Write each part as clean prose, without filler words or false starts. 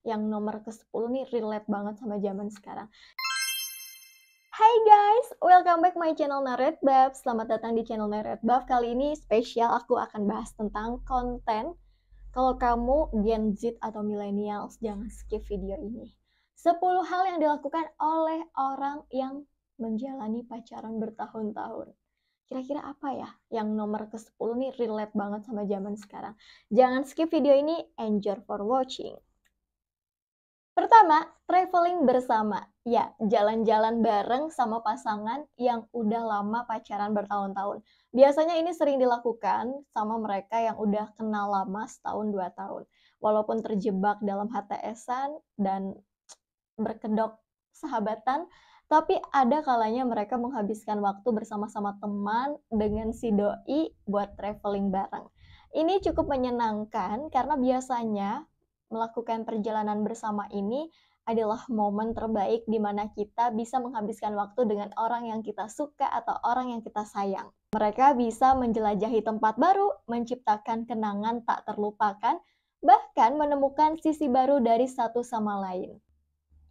yang nomor ke-10 nih relate banget sama zaman sekarang. Hai guys, welcome back my channel Naretbab. Selamat datang di channel Naretbab. Kali ini spesial, aku akan bahas tentang konten. Kalau kamu Gen Z atau millennials, jangan skip video ini. 10 hal yang dilakukan oleh orang yang menjalani pacaran bertahun-tahun. Kira-kira apa ya yang nomor ke-10 nih relate banget sama zaman sekarang. Jangan skip video ini, enjoy for watching. Pertama, traveling bersama. Ya, jalan-jalan bareng sama pasangan yang udah lama pacaran bertahun-tahun. Biasanya ini sering dilakukan sama mereka yang udah kenal lama setahun 2 tahun. Walaupun terjebak dalam HTS-an dan berkedok sahabatan, tapi ada kalanya mereka menghabiskan waktu bersama-sama teman dengan si doi buat traveling bareng. Ini cukup menyenangkan karena biasanya melakukan perjalanan bersama ini adalah momen terbaik di mana kita bisa menghabiskan waktu dengan orang yang kita suka atau orang yang kita sayang. Mereka bisa menjelajahi tempat baru, menciptakan kenangan tak terlupakan, bahkan menemukan sisi baru dari satu sama lain.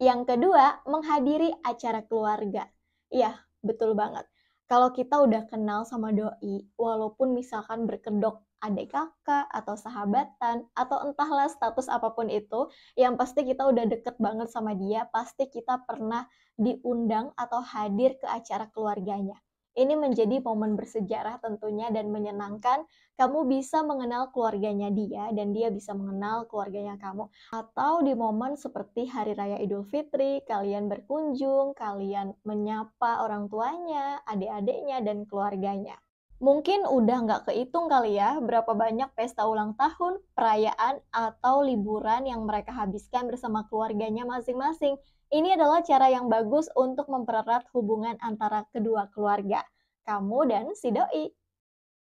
Yang kedua, menghadiri acara keluarga. Iya, betul banget. Kalau kita udah kenal sama doi, walaupun misalkan berkedok adik kakak atau sahabatan, atau entahlah status apapun itu, yang pasti kita udah deket banget sama dia, pasti kita pernah diundang atau hadir ke acara keluarganya. Ini menjadi momen bersejarah tentunya dan menyenangkan. Kamu bisa mengenal keluarganya dia dan dia bisa mengenal keluarganya kamu. Atau di momen seperti Hari Raya Idul Fitri, kalian berkunjung, kalian menyapa orang tuanya, adik-adiknya, dan keluarganya. Mungkin udah nggak kehitung kali ya berapa banyak pesta ulang tahun, perayaan, atau liburan yang mereka habiskan bersama keluarganya masing-masing. Ini adalah cara yang bagus untuk mempererat hubungan antara kedua keluarga, kamu dan si doi.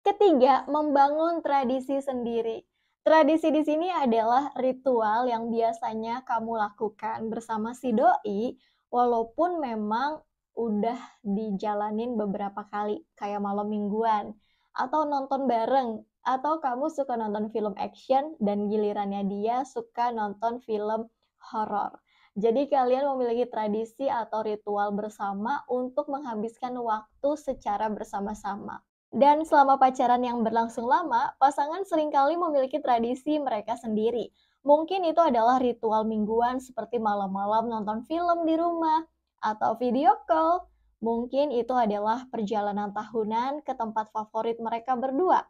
Ketiga, membangun tradisi sendiri. Tradisi di sini adalah ritual yang biasanya kamu lakukan bersama si doi, walaupun memang udah dijalanin beberapa kali, kayak malam mingguan, atau nonton bareng, atau kamu suka nonton film action dan gilirannya dia suka nonton film horor. Jadi kalian memiliki tradisi atau ritual bersama untuk menghabiskan waktu secara bersama-sama. Dan selama pacaran yang berlangsung lama, pasangan seringkali memiliki tradisi mereka sendiri. Mungkin itu adalah ritual mingguan seperti malam-malam nonton film di rumah atau video call. Mungkin itu adalah perjalanan tahunan ke tempat favorit mereka berdua.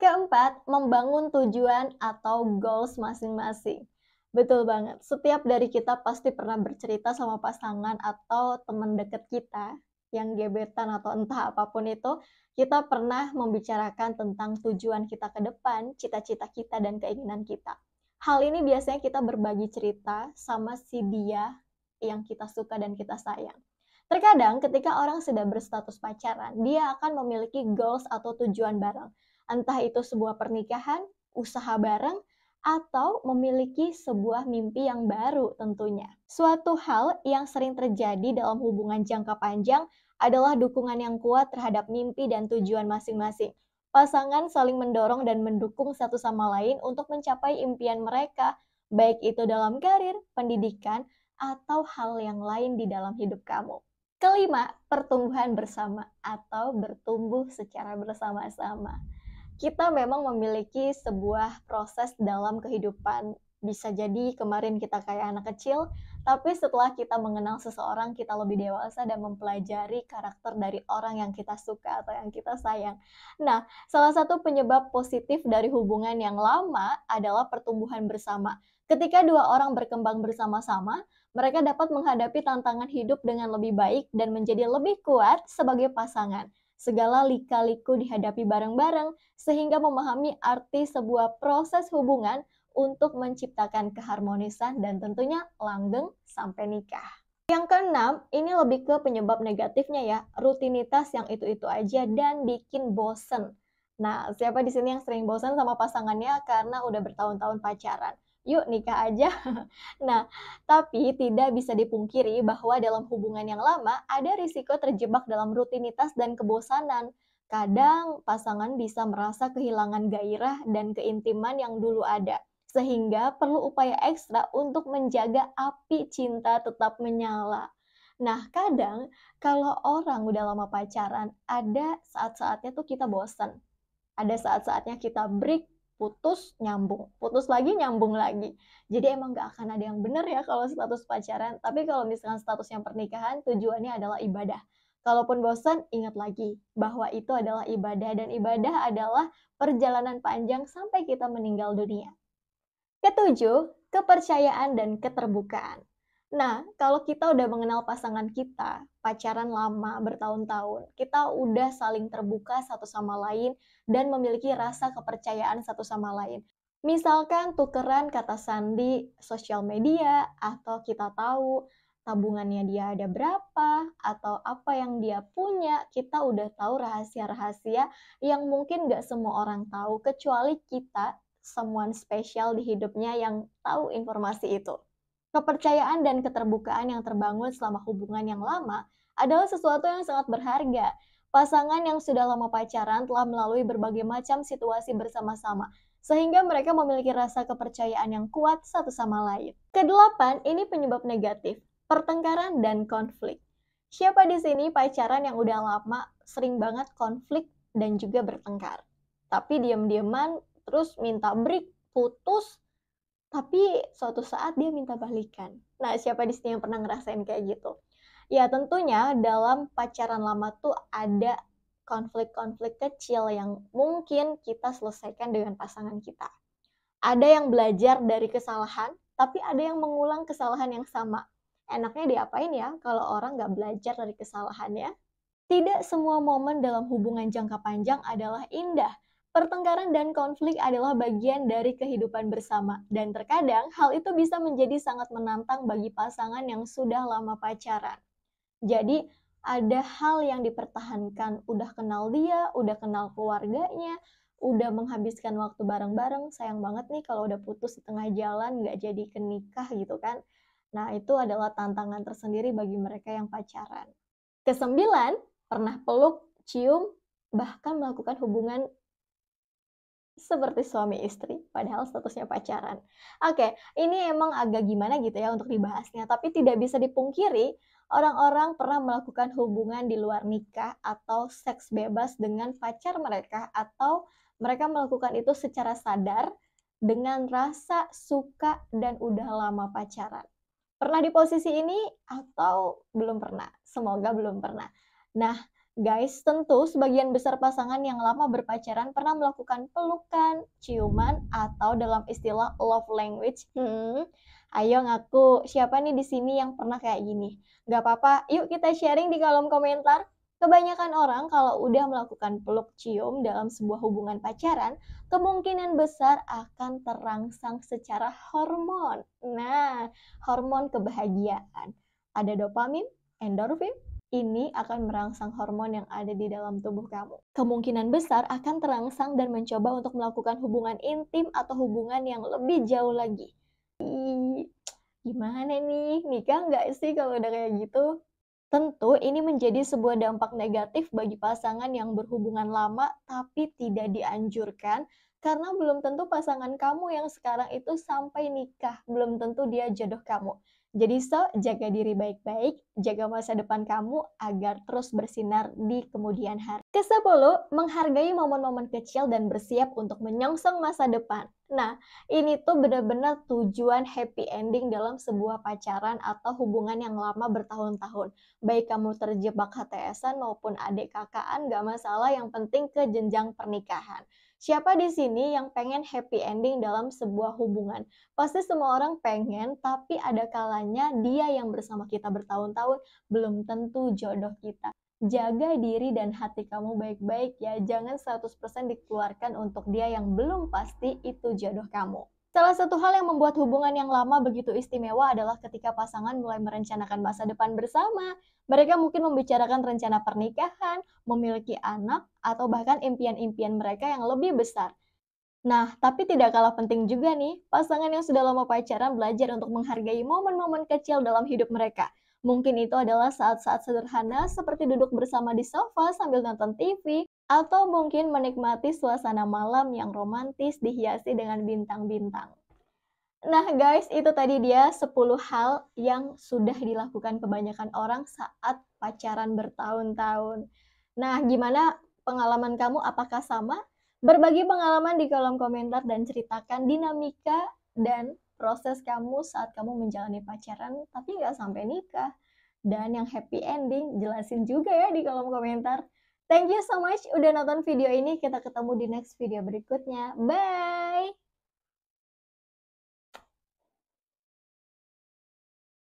Keempat, membangun tujuan atau goals masing-masing. Betul banget, setiap dari kita pasti pernah bercerita sama pasangan atau teman dekat kita yang gebetan atau entah apapun itu, kita pernah membicarakan tentang tujuan kita ke depan, cita-cita kita dan keinginan kita. Hal ini biasanya kita berbagi cerita sama si dia yang kita suka dan kita sayang. Terkadang ketika orang sudah berstatus pacaran, dia akan memiliki goals atau tujuan bareng. Entah itu sebuah pernikahan, usaha bareng, atau memiliki sebuah mimpi yang baru tentunya. Suatu hal yang sering terjadi dalam hubungan jangka panjang adalah dukungan yang kuat terhadap mimpi dan tujuan masing-masing. Pasangan saling mendorong dan mendukung satu sama lain untuk mencapai impian mereka, baik itu dalam karir, pendidikan, atau hal yang lain di dalam hidup kamu. Kelima, pertumbuhan bersama atau bertumbuh secara bersama-sama. Kita memang memiliki sebuah proses dalam kehidupan. Bisa jadi kemarin kita kayak anak kecil, tapi setelah kita mengenal seseorang, kita lebih dewasa dan mempelajari karakter dari orang yang kita suka atau yang kita sayang. Nah, salah satu penyebab positif dari hubungan yang lama adalah pertumbuhan bersama. Ketika dua orang berkembang bersama-sama, mereka dapat menghadapi tantangan hidup dengan lebih baik dan menjadi lebih kuat sebagai pasangan. Segala lika-liku dihadapi bareng-bareng, sehingga memahami arti sebuah proses hubungan untuk menciptakan keharmonisan dan tentunya langgeng sampai nikah. Yang keenam, ini lebih ke penyebab negatifnya ya, rutinitas yang itu-itu aja dan bikin bosen. Nah, siapa di sini yang sering bosen sama pasangannya karena udah bertahun-tahun pacaran? Yuk nikah aja. Nah, tapi tidak bisa dipungkiri bahwa dalam hubungan yang lama ada risiko terjebak dalam rutinitas dan kebosanan. Kadang pasangan bisa merasa kehilangan gairah dan keintiman yang dulu ada. Sehingga perlu upaya ekstra untuk menjaga api cinta tetap menyala. Nah, kadang kalau orang udah lama pacaran, ada saat-saatnya tuh kita bosan. Ada saat-saatnya kita break, putus, nyambung. Putus lagi, nyambung lagi. Jadi emang gak akan ada yang benar ya kalau status pacaran. Tapi kalau misalkan statusnya pernikahan, tujuannya adalah ibadah. Kalaupun bosan, ingat lagi bahwa itu adalah ibadah. Dan ibadah adalah perjalanan panjang sampai kita meninggal dunia. Ketujuh, kepercayaan dan keterbukaan. Nah, kalau kita udah mengenal pasangan kita, pacaran lama bertahun-tahun, kita udah saling terbuka satu sama lain dan memiliki rasa kepercayaan satu sama lain. Misalkan tukeran kata sandi sosial media, atau kita tahu tabungannya dia ada berapa, atau apa yang dia punya, kita udah tahu rahasia-rahasia yang mungkin nggak semua orang tahu, kecuali kita, someone spesial di hidupnya yang tahu informasi itu. Kepercayaan dan keterbukaan yang terbangun selama hubungan yang lama adalah sesuatu yang sangat berharga. Pasangan yang sudah lama pacaran telah melalui berbagai macam situasi bersama-sama, sehingga mereka memiliki rasa kepercayaan yang kuat satu sama lain. Kedelapan, ini penyebab negatif, pertengkaran dan konflik. Siapa di sini pacaran yang udah lama sering banget konflik dan juga bertengkar? Tapi diam-diaman terus minta break, putus, tapi suatu saat dia minta balikan. Nah, siapa di sini yang pernah ngerasain kayak gitu? Ya, tentunya dalam pacaran lama tuh ada konflik-konflik kecil yang mungkin kita selesaikan dengan pasangan kita. Ada yang belajar dari kesalahan, tapi ada yang mengulang kesalahan yang sama. Enaknya diapain ya kalau orang nggak belajar dari kesalahannya? Tidak semua momen dalam hubungan jangka panjang adalah indah. Pertengkaran dan konflik adalah bagian dari kehidupan bersama, dan terkadang hal itu bisa menjadi sangat menantang bagi pasangan yang sudah lama pacaran. Jadi, ada hal yang dipertahankan, udah kenal dia, udah kenal keluarganya, udah menghabiskan waktu bareng-bareng, sayang banget nih kalau udah putus di tengah jalan, nggak jadi kenikah gitu kan. Nah, itu adalah tantangan tersendiri bagi mereka yang pacaran. Kesembilan, pernah peluk, cium, bahkan melakukan hubungan seperti suami istri, padahal statusnya pacaran. Oke, ini emang agak gimana gitu ya untuk dibahasnya, tapi tidak bisa dipungkiri, orang-orang pernah melakukan hubungan di luar nikah atau seks bebas dengan pacar mereka, atau mereka melakukan itu secara sadar dengan rasa suka dan udah lama pacaran. Pernah di posisi ini atau belum pernah? Semoga belum pernah. Nah, guys, tentu sebagian besar pasangan yang lama berpacaran pernah melakukan pelukan, ciuman, atau dalam istilah love language. Ayo ngaku, siapa nih di sini yang pernah kayak gini? Gak apa-apa, yuk kita sharing di kolom komentar. Kebanyakan orang kalau udah melakukan peluk cium dalam sebuah hubungan pacaran, kemungkinan besar akan terangsang secara hormon. Nah, hormon kebahagiaan. Ada dopamin, endorfin, ini akan merangsang hormon yang ada di dalam tubuh kamu. Kemungkinan besar akan terangsang dan mencoba untuk melakukan hubungan intim atau hubungan yang lebih jauh lagi. Gimana nih, nikah nggak sih kalau udah kayak gitu? Tentu ini menjadi sebuah dampak negatif bagi pasangan yang berhubungan lama tapi tidak dianjurkan, karena belum tentu pasangan kamu yang sekarang itu sampai nikah, belum tentu dia jodoh kamu. Jadi jaga diri baik-baik, jaga masa depan kamu agar terus bersinar di kemudian hari. Ke-10, menghargai momen-momen kecil dan bersiap untuk menyongsong masa depan. Nah, ini tuh benar-benar tujuan happy ending dalam sebuah pacaran atau hubungan yang lama bertahun-tahun. Baik kamu terjebak HTS-an maupun adik kakaan, gak masalah, yang penting ke jenjang pernikahan. Siapa di sini yang pengen happy ending dalam sebuah hubungan? Pasti semua orang pengen, tapi ada kalanya dia yang bersama kita bertahun-tahun belum tentu jodoh kita. Jaga diri dan hati kamu baik-baik ya, jangan 100% dikeluarkan untuk dia yang belum pasti itu jodoh kamu. Salah satu hal yang membuat hubungan yang lama begitu istimewa adalah ketika pasangan mulai merencanakan masa depan bersama. Mereka mungkin membicarakan rencana pernikahan, memiliki anak, atau bahkan impian-impian mereka yang lebih besar. Nah, tapi tidak kalah penting juga nih, pasangan yang sudah lama pacaran belajar untuk menghargai momen-momen kecil dalam hidup mereka. Mungkin itu adalah saat-saat sederhana seperti duduk bersama di sofa sambil nonton TV, atau mungkin menikmati suasana malam yang romantis dihiasi dengan bintang-bintang. Nah guys, itu tadi dia 10 hal yang sudah dilakukan kebanyakan orang saat pacaran bertahun-tahun. Nah, gimana pengalaman kamu? Apakah sama? Berbagi pengalaman di kolom komentar dan ceritakan dinamika dan proses kamu saat kamu menjalani pacaran tapi nggak sampai nikah. Dan yang happy ending, jelasin juga ya di kolom komentar. Thank you so much udah nonton video ini. Kita ketemu di next video berikutnya. Bye!